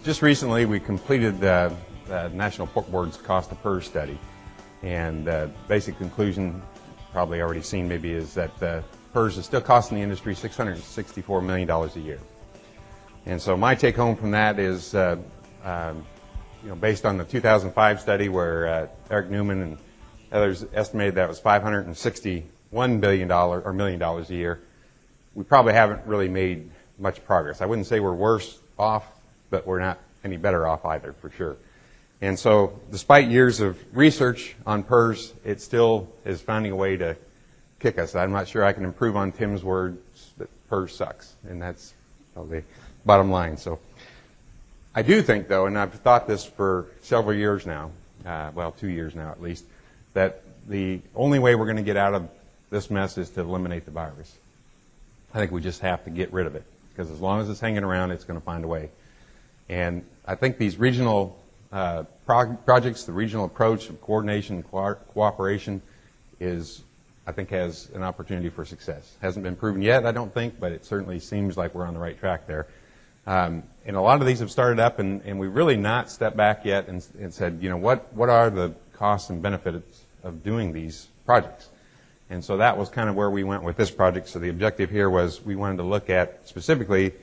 Just recently we completed the National Pork Board's cost of PRRS study, and the basic conclusion, probably already seen maybe, is that PRRS is still costing the industry $664 million a year. And so my take home from that is, based on the 2005 study where Eric Newman and others estimated that was $561 million a year, we probably haven't really made much progress. I wouldn't say we're worse off, but we're not any better off either, for sure. And so despite years of research on PRRS, it still is finding a way to kick us. I'm not sure I can improve on Tim's words that PRRS sucks, and that's the bottom line. So I do think, though, and I've thought this for several years now, 2 years now at least, that the only way we're going to get out of this mess is to eliminate the virus. I think we just have to get rid of it, because as long as it's hanging around, it's going to find a way. And I think these regional projects, the regional approach of coordination and cooperation has an opportunity for success. Hasn't been proven yet, I don't think, but it certainly seems like we're on the right track there. And a lot of these have started up, and we've really not stepped back yet and said, what are the costs and benefits of doing these projects? And so that was kind of where we went with this project. So the objective here was we wanted to look at specifically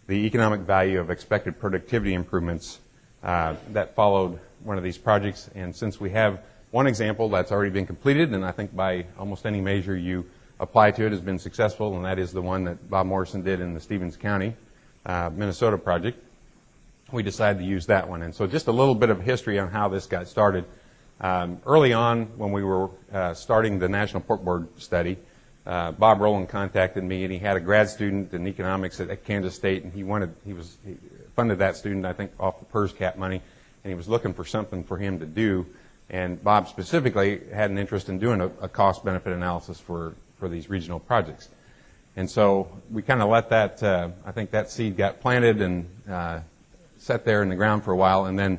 the economic value of expected productivity improvements that followed one of these projects. And since we have one example that's already been completed, and I think by almost any measure you apply to it has been successful, and that is the one that Bob Morrison did in the Stevens County, Minnesota project, we decided to use that one. And so just a little bit of history on how this got started. Early on, when we were starting the National Pork Board study, Bob Rowland contacted me, and he had a grad student in economics at Kansas State, and he funded that student, I think, off the PRRS cap money, and he was looking for something for him to do. And Bob specifically had an interest in doing a cost-benefit analysis for these regional projects. And so we kind of let that, I think that seed got planted and sat there in the ground for a while, and then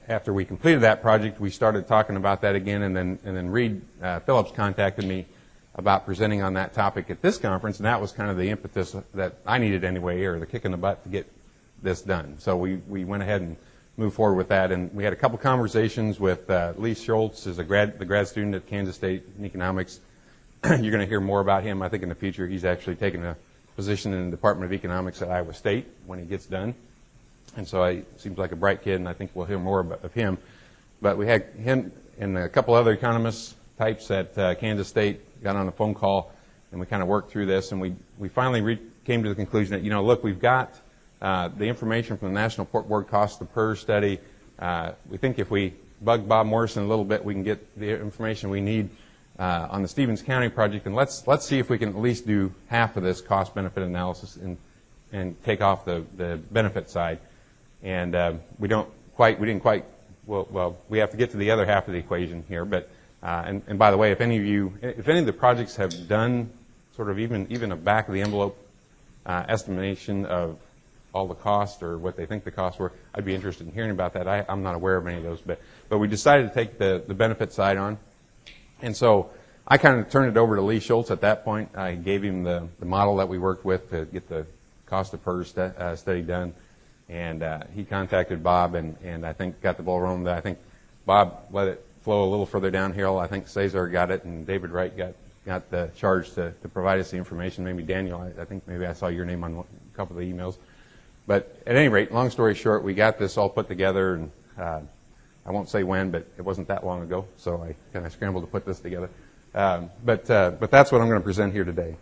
after we completed that project, we started talking about that again, and then Reed Phillips contacted me about presenting on that topic at this conference, and that was kind of the impetus that I needed anyway, or the kick in the butt to get this done. So we went ahead and moved forward with that, and we had a couple conversations with Lee Schultz, the grad student at Kansas State in economics. You're going to hear more about him, I think, in the future. He's actually taken a position in the Department of Economics at Iowa State when he gets done. And so he seems like a bright kid, and I think we'll hear more of him. But we had him and a couple other economist types at Kansas State got on a phone call, and we kind of worked through this, and we finally came to the conclusion that, look, we've got the information from the National Pork Board cost of PRRS study. We think if we bug Bob Morrison a little bit, we can get the information we need on the Stevens County project, and let's see if we can at least do half of this cost-benefit analysis and take off the benefit side. And we have to get to the other half of the equation here. But and by the way, if any of the projects have done sort of even a back of the envelope estimation of all the costs or what they think the costs were, I'd be interested in hearing about that. I'm not aware of any of those, but we decided to take the benefit side on. And so I kind of turned it over to Lee Schultz at that point. I gave him the model that we worked with to get the cost of PRRS study done. And he contacted Bob, and I think got the ball rolling. I think Bob let it flow a little further downhill. I think Cesar got it, and David Wright got the charge to provide us the information. Maybe Daniel, I think maybe I saw your name on a couple of the emails. But at any rate, long story short, we got this all put together, and I won't say when, but it wasn't that long ago, so I kind of scrambled to put this together. But that's what I'm going to present here today.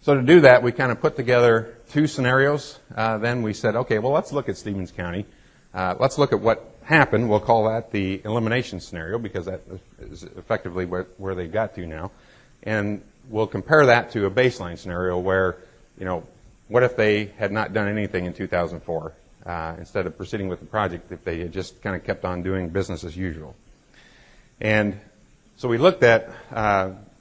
So to do that, we kind of put together two scenarios. Then we said, okay, well, let's look at Stevens County. Let's look at what happened. We'll call that the elimination scenario, because that is effectively where they got to now. And we'll compare that to a baseline scenario where, what if they had not done anything in 2004 instead of proceeding with the project, if they had just kind of kept on doing business as usual. And so we looked at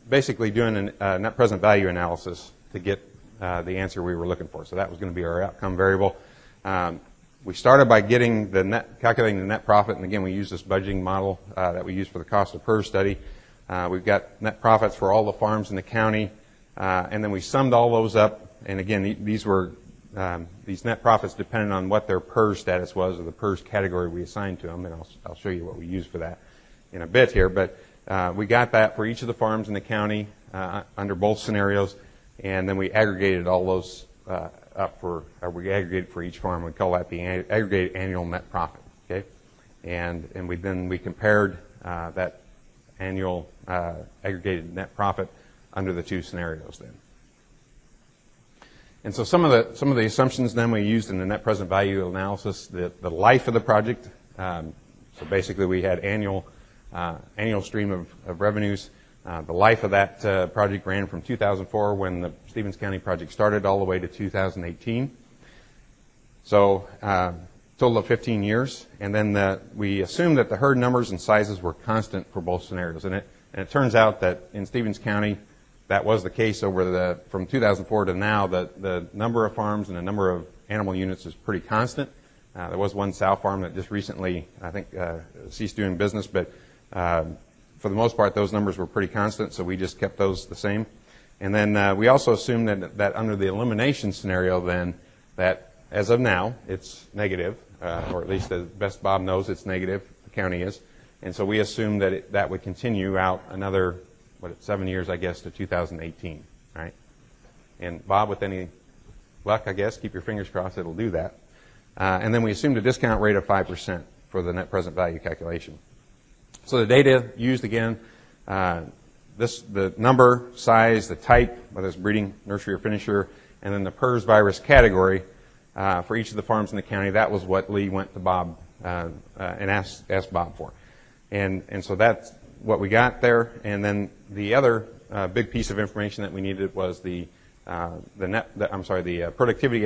basically doing a net present value analysis to get the answer we were looking for. So that was going to be our outcome variable. We started by calculating the net profit, and again, we used this budgeting model that we used for the cost of PRRS study. We've got net profits for all the farms in the county, and then we summed all those up. And again, these were these net profits depended on what their PRRS status was, or the PRRS category we assigned to them, and I'll show you what we use for that in a bit here. But we got that for each of the farms in the county under both scenarios, and then we aggregated all those up for, or we aggregated for each farm. We call that the aggregated annual net profit. Okay, and we compared that annual aggregated net profit under the two scenarios then. And so some of the assumptions then we used in the net present value analysis, the life of the project. So basically we had annual stream of revenues. The life of that project ran from 2004 when the Stevens County project started all the way to 2018. So total of 15 years. And then we assumed that the herd numbers and sizes were constant for both scenarios. And it turns out that in Stevens County, that was the case from 2004 to now. The number of farms and the number of animal units is pretty constant. There was one sow farm that just recently, I think, ceased doing business, but for the most part, those numbers were pretty constant, so we just kept those the same. And then we also assumed that under the elimination scenario, then, that as of now, it's negative, or at least as best Bob knows, it's negative. The county is, and so we assumed that that would continue out another 7 years, I guess, to 2018, right? And Bob, with any luck, I guess, keep your fingers crossed, it'll do that. And then we assumed a discount rate of 5% for the net present value calculation. So the data used again, the number, size, the type, whether it's breeding, nursery, or finisher, and then the PRRS virus category for each of the farms in the county. That was what Lee went to Bob and asked Bob for. And so that's what we got there. And then the other big piece of information that we needed was the productivity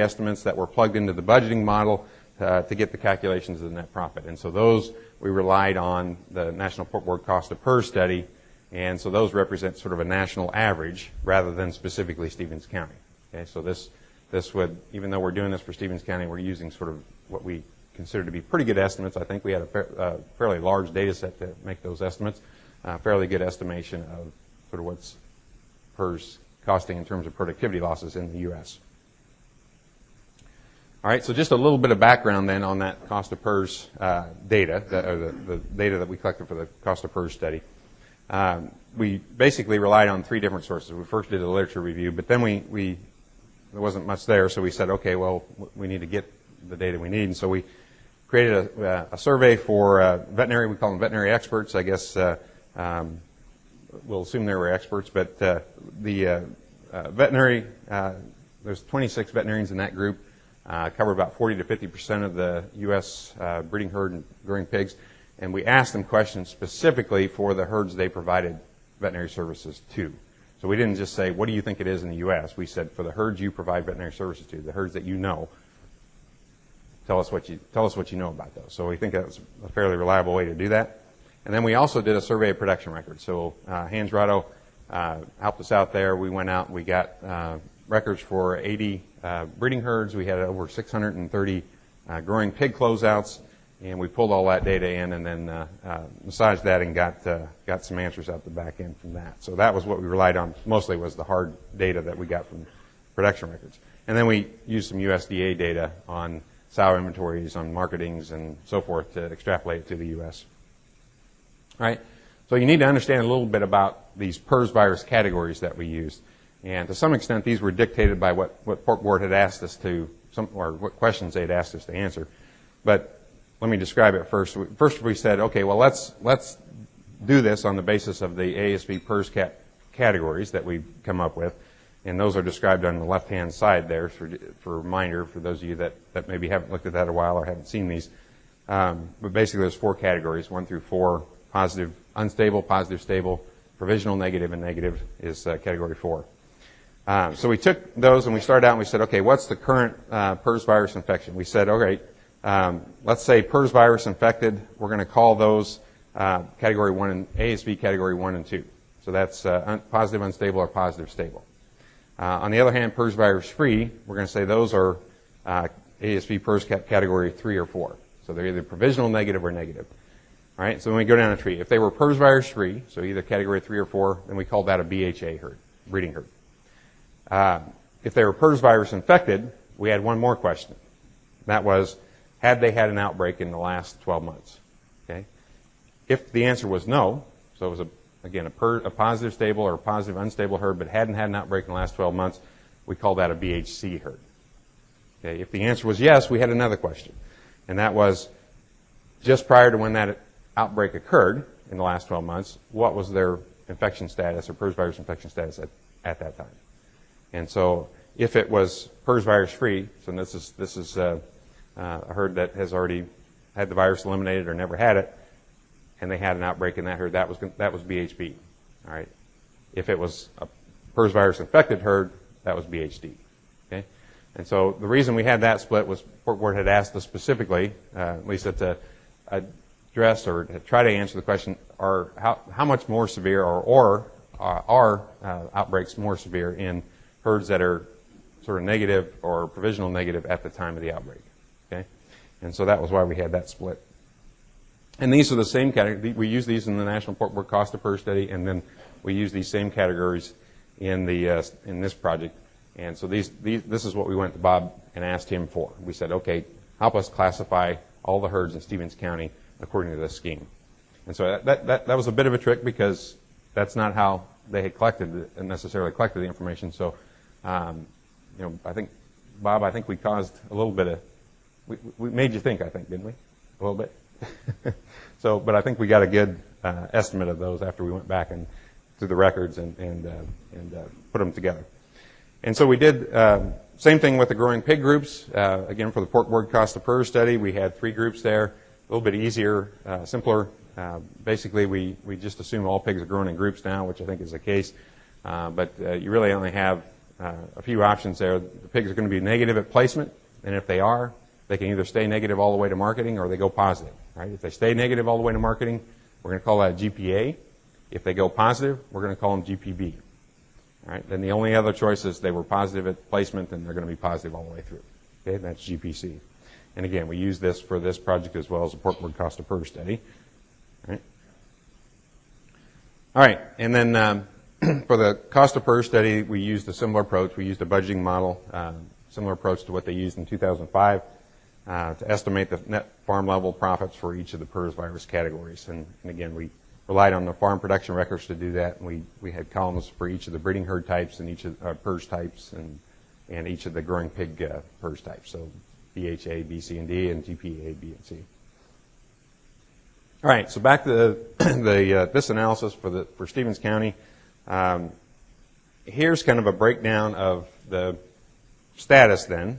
estimates that were plugged into the budgeting model to get the calculations of the net profit. And so those, we relied on the National Pork Board Cost of PRRS study, and so those represent sort of a national average rather than specifically Stevens County. Okay, so this would, even though we're doing this for Stevens County, we're using sort of what we consider to be pretty good estimates. I think we had a fairly large data set to make those estimates. Fairly good estimation of sort of what's PRRS costing in terms of productivity losses in the U.S. All right, so just a little bit of background then on that cost of PRRS data, the data that we collected for the cost of PRRS study. We basically relied on three different sources. We first did a literature review, but then there wasn't much there, so we said, okay, well, we need to get the data we need, and so we created a survey for veterinary, we call them veterinary experts, I guess. We'll assume they were experts, but the veterinary, there's 26 veterinarians in that group, cover about 40 to 50% of the U.S. Breeding herd and growing pigs, and we asked them questions specifically for the herds they provided veterinary services to. So we didn't just say, what do you think it is in the U.S.? We said, for the herds you provide veterinary services to, the herds that you know, tell us what you know about those. So we think that's a fairly reliable way to do that. And then we also did a survey of production records. So Hans Rado helped us out there. We went out and we got records for 80 breeding herds. We had over 630 growing pig closeouts, and we pulled all that data in and then massaged that and got some answers out the back end from that. So that was what we relied on. Mostly was the hard data that we got from production records. And then we used some USDA data on sow inventories, on marketings, and so forth to extrapolate it to the U.S. All right? So you need to understand a little bit about these PRRS virus categories that we used. And to some extent, these were dictated by what Pork Board had asked us to, or what questions they had asked us to answer. But let me describe it first. First we said, okay, well, let's do this on the basis of the ASV PRRS categories that we've come up with. And those are described on the left-hand side there for a reminder for those of you that maybe haven't looked at that a while or haven't seen these. But basically there's 4 categories, 1 through 4, positive, unstable, positive, stable, provisional, negative, and negative is category 4. So we took those and we started out and we said, okay, what's the current PRRS virus infection? We said, okay, let's say PRRS virus infected, we're going to call those category 1 and ASV category 1 and 2. So that's positive, unstable, or positive, stable. On the other hand, PRRS virus free, we're going to say those are ASV PRRS category 3 or 4. So they're either provisional, negative, or negative. All right, so when we go down a tree, if they were PRRS virus free, so either category 3 or 4, then we call that a BHA herd, breeding herd. If they were PRRS virus infected, we had one more question. That was, had they had an outbreak in the last 12 months? Okay. If the answer was no, so it was, again, a positive stable or a positive unstable herd, but hadn't had an outbreak in the last 12 months, we call that a BHC herd. Okay. If the answer was yes, we had another question. And that was, just prior to when that outbreak occurred in the last 12 months, what was their infection status or PRRS virus infection status at that time? And so if it was PRRS virus free, so this is a herd that has already had the virus eliminated or never had it, and they had an outbreak in that herd, that was BHB. All right. If it was a PRRS virus infected herd, that was BHD. Okay. And so the reason we had that split was Port Board had asked us specifically, at least to address or to try to answer the question, how much more severe are outbreaks more severe in herds that are sort of negative or provisional negative at the time of the outbreak. Okay. And so that was why we had that split. And these are the same categories. We use these in the National Port Board Cost of PRRS study, and then we use these same categories in this project. And so this is what we went to Bob and asked him for. We said, okay, help us classify all the herds in Stevens County according to this scheme. And so that was a bit of a trick because that's not how they had necessarily collected the information. So, you know, I think, Bob, I think we caused a little bit of, we made you think, I think, didn't we? A little bit. So, but I think we got a good estimate of those after we went back and through the records and put them together. And so we did same thing with the growing pig groups. Again, for the Port Board Cost of PRRS study, we had 3 groups there. A little bit easier, simpler. Basically, we just assume all pigs are grown in groups now, which I think is the case. But you really only have a few options there. The pigs are going to be negative at placement, and if they are, they can either stay negative all the way to marketing or they go positive. Right? If they stay negative all the way to marketing, we're going to call that GPA. If they go positive, we're going to call them GPB. All right? Then the only other choice is they were positive at placement and they're going to be positive all the way through. Okay? That's GPC. And again, we use this for this project as well as the Port Board Cost of PRRS study. All right. And then for the cost of PRRS study, we used a similar approach. We used a budgeting model, similar approach to what they used in 2005 to estimate the net farm level profits for each of the PRRS virus categories. And again, we relied on the farm production records to do that. And we had columns for each of the breeding herd types and each of PRRS types and each of the growing pig PRRS types. So BHA, B, C, and D, and GPA, B, and C. All right, so back to this analysis for Stevens County. Here's kind of a breakdown of the status then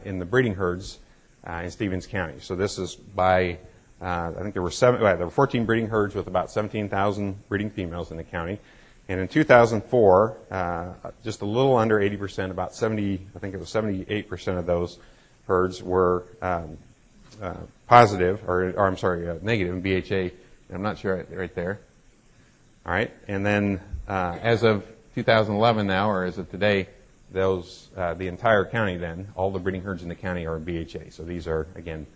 in the breeding herds in Stevens County. So this is by I think there were 14 breeding herds with about 17,000 breeding females in the county. And in 2004, just a little under 80%, about 70, I think it was 78% of those herds were positive, or I'm sorry, negative in BHA. I'm not sure right there. All right, and then as of 2011 now, or as of today, those the entire county then, all the breeding herds in the county are BHA. So these are again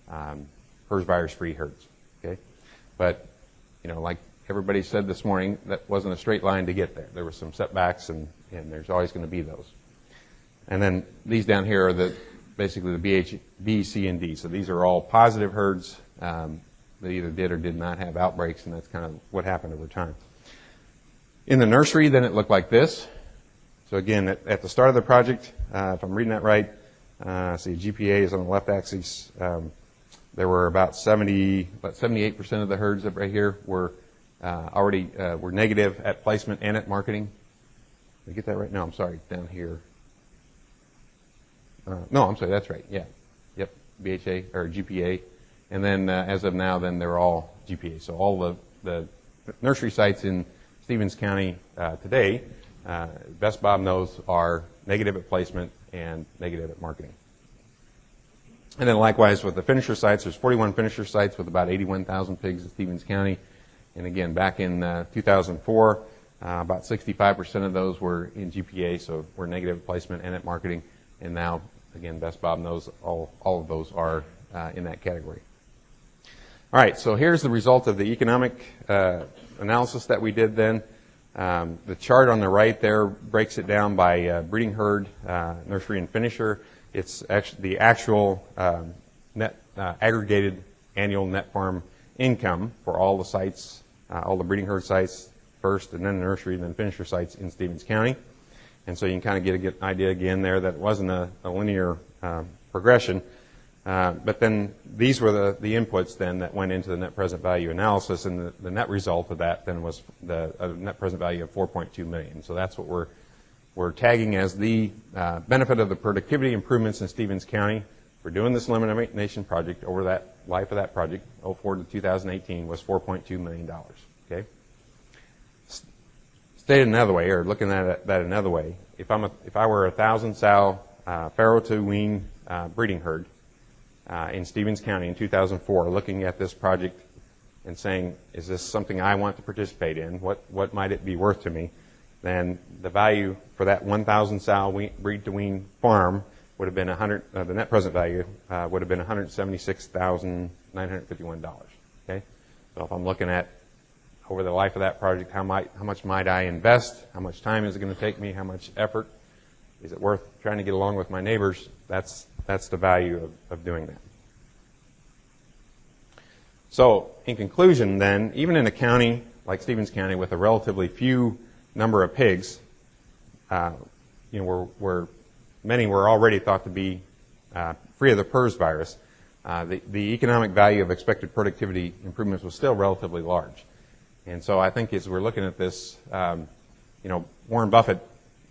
PRRS virus-free herds. Okay, but you know, like everybody said this morning, that wasn't a straight line to get there. There were some setbacks, and there's always going to be those. And then these down here are basically the BH, B, C, and D. So these are all positive herds that either did or did not have outbreaks, and that's kind of what happened over time. In the nursery, then it looked like this. So again, at the start of the project, if I'm reading that right, see GPA is on the left axis. There were about 78% of the herds up right here were already were negative at placement and at marketing. Did I get that right? No, I'm sorry, down here. No, I'm sorry, that's right. Yeah, yep, BHA or GPA, and then as of now, then they're all GPA. So all the nursery sites in Stevens County today, best Bob knows, are negative at placement and negative at marketing. And then likewise with the finisher sites, there's 41 finisher sites with about 81,000 pigs in Stevens County. And again, back in 2004, about 65% of those were in GPA, so were negative at placement and at marketing. And now, again, best Bob knows, all of those are in that category. All right, so here's the result of the economic analysis that we did then. The chart on the right there breaks it down by breeding herd, nursery, and finisher. It's actually the actual net aggregated annual net farm income for all the sites, all the breeding herd sites first, and then nursery, and then finisher sites in Stevens County. And so you can kind of get an idea again there that it wasn't a linear progression. But then these were the inputs then that went into the net present value analysis, and the net result of that then was the net present value of $4.2 million. So that's what we're tagging as the benefit of the productivity improvements in Stevens County. We're doing this elimination project over that life of that project, 04 to 2018, was $4.2 million. Okay. Stated another way, or looking at that another way, if I were a 1,000 sow farrow to wean breeding herd in Stevens County in 2004, looking at this project and saying, is this something I want to participate in? What might it be worth to me? Then the value for that 1,000 sow breed to wean farm would have been the net present value would have been $176,951. Okay, so if I'm looking at over the life of that project, how much might I invest? How much time is it going to take me? How much effort? Is it worth trying to get along with my neighbors? That's the value of doing that. So in conclusion then, even in a county like Stevens County with a relatively few number of pigs, where many were already thought to be free of the PRRS virus, the economic value of expected productivity improvements was still relatively large. And so I think as we're looking at this, Warren Buffett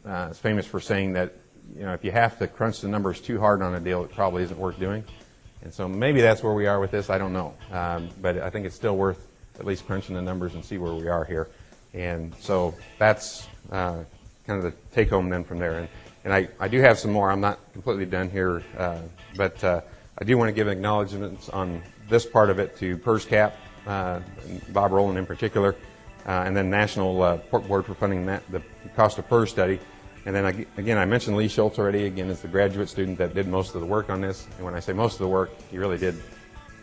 is famous for saying that, if you have to crunch the numbers too hard on a deal, it probably isn't worth doing. And so maybe that's where we are with this. I don't know. But I think it's still worth at least crunching the numbers and see where we are here. And so that's kind of the take home then from there. And I do have some more. I'm not completely done here. But I do want to give acknowledgments on this part of it to PRRS Cap, Bob Rowland in particular, and then National Pork Board for funding the cost of PRRS study. And then again, I mentioned Lee Schultz already, again, as the graduate student that did most of the work on this. And when I say most of the work, he really did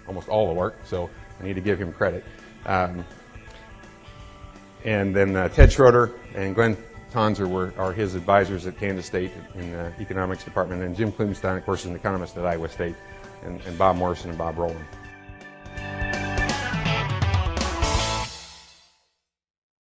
almost all the work, so I need to give him credit. And then Ted Schroeder and Glenn Tonser are his advisors at Kansas State in the economics department. And Jim Klumenstein, of course, is an economist at Iowa State, and Bob Morrison and Bob Rowland.